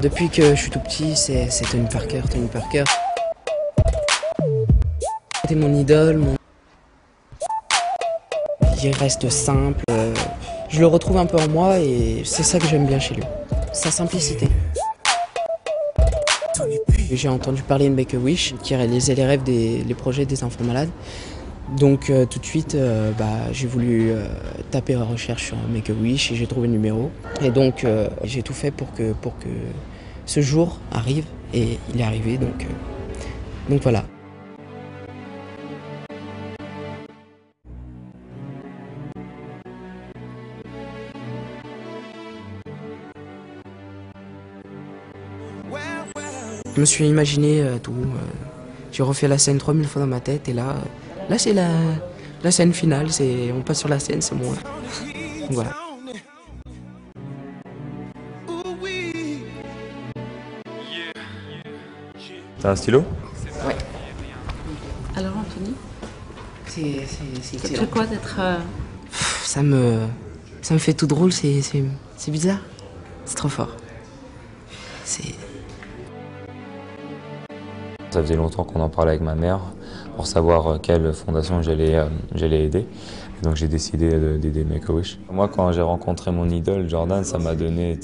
Depuis que je suis tout petit, c'est Tony Parker. Tony Parker. C'était mon idole. Il reste simple. Je le retrouve un peu en moi et c'est ça que j'aime bien chez lui. Sa simplicité. J'ai entendu parler de Make-A-Wish qui réalisait les projets des enfants malades. Donc tout de suite, j'ai voulu taper en recherche sur Make-A-Wish et j'ai trouvé le numéro. Et donc j'ai tout fait pour que ce jour arrive et il est arrivé. Donc voilà. Je me suis imaginé tout. J'ai refait la scène 3000 fois dans ma tête et là c'est la scène finale. On passe sur la scène, c'est moi. Donc voilà. T'as un stylo? Ouais. Alors Anthony, C'est ça te excellent. fait quoi d'être... Ça me fait tout drôle, c'est bizarre. C'est trop fort. Ça faisait longtemps qu'on en parlait avec ma mère pour savoir quelle fondation j'allais aider. Et donc j'ai décidé d'aider Make-A-Wish. Moi, quand j'ai rencontré mon idole, Jordan, ça m'a donné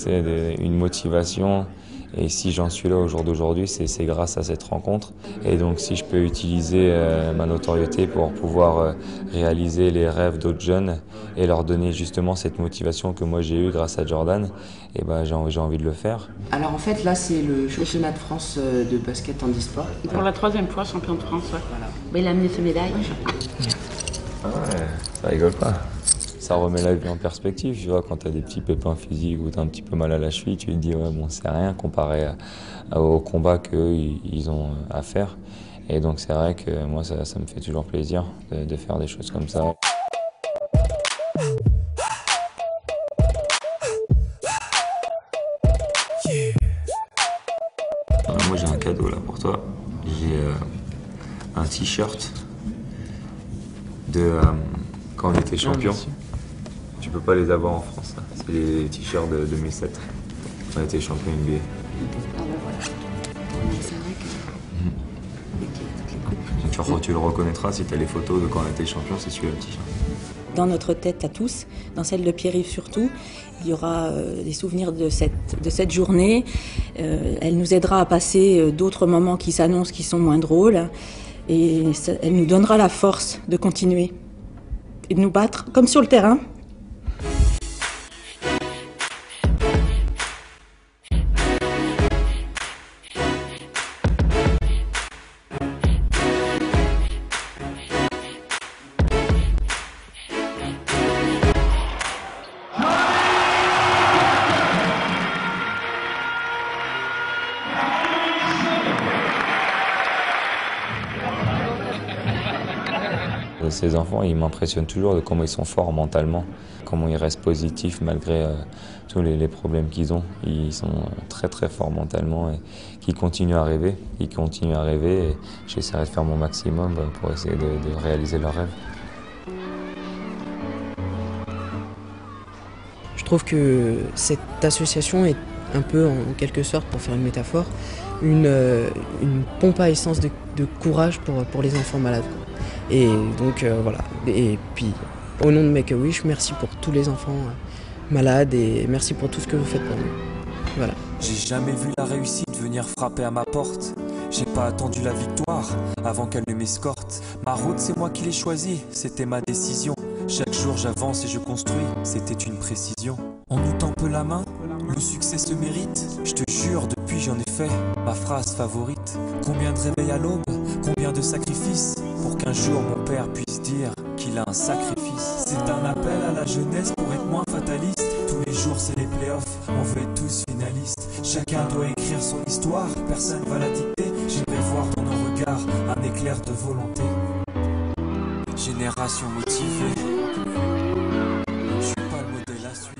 une motivation. Et si j'en suis là au jour d'aujourd'hui, c'est grâce à cette rencontre. Et donc si je peux utiliser ma notoriété pour pouvoir réaliser les rêves d'autres jeunes et leur donner justement cette motivation que moi j'ai eue grâce à Jordan, et j'ai envie de le faire. Alors en fait là c'est le championnat de France de basket handisport. Pour la 3e fois champion de France, ouais. Voilà. Mais il a amené ses médailles. Ah ouais, ça rigole pas. Ça remet la vie en perspective, tu vois, quand t'as des petits pépins physiques ou t'as un petit peu mal à la cheville, tu te dis ouais bon c'est rien comparé au combat qu'eux ils ont à faire. Et donc c'est vrai que moi ça me fait toujours plaisir de faire des choses comme ça. Moi j'ai un cadeau là pour toi. J'ai un t-shirt de quand on était champion. Tu peux pas les avoir en France, hein. C'est les t-shirts de 2007. On a été champion NBA. Ah ben voilà. C'est vrai que... Tu le reconnaîtra si tu as les photos de quand on a été champion, c'est celui-là le t-shirt. Dans notre tête à tous, dans celle de Pierre-Yves surtout, il y aura des souvenirs de cette journée. Elle nous aidera à passer d'autres moments qui s'annoncent, qui sont moins drôles. Et elle nous donnera la force de continuer et de nous battre, comme sur le terrain. Ces enfants, ils m'impressionnent toujours de comment ils sont forts mentalement, comment ils restent positifs malgré tous les problèmes qu'ils ont. Ils sont très très forts mentalement et qui continuent à rêver. Ils continuent à rêver et j'essaierai de faire mon maximum pour essayer de réaliser leurs rêves. Je trouve que cette association est un peu, en quelque sorte, pour faire une métaphore, une pompe à essence de courage pour les enfants malades. Et donc voilà. Et puis, au nom de Make-A-Wish, merci pour tous les enfants malades et merci pour tout ce que vous faites pour nous. Voilà. J'ai jamais vu la réussite venir frapper à ma porte. J'ai pas attendu la victoire avant qu'elle ne m'escorte. Ma route, c'est moi qui l'ai choisie, c'était ma décision. Chaque jour j'avance et je construis, c'était une précision. On nous tend peu la main, le succès se mérite. Je te jure, depuis j'en ai fait ma phrase favorite. Combien de réveils à l'aube, combien de sacrifices pour qu'un jour mon père puisse dire qu'il a un sacrifice. C'est un appel à la jeunesse pour être moins fataliste. Tous les jours c'est les playoffs, on veut être tous finalistes. Chacun doit écrire son histoire, personne va la dicter. J'aimerais voir dans nos regards un éclair de volonté. Génération motivée, je suis pas le modèle à suivre.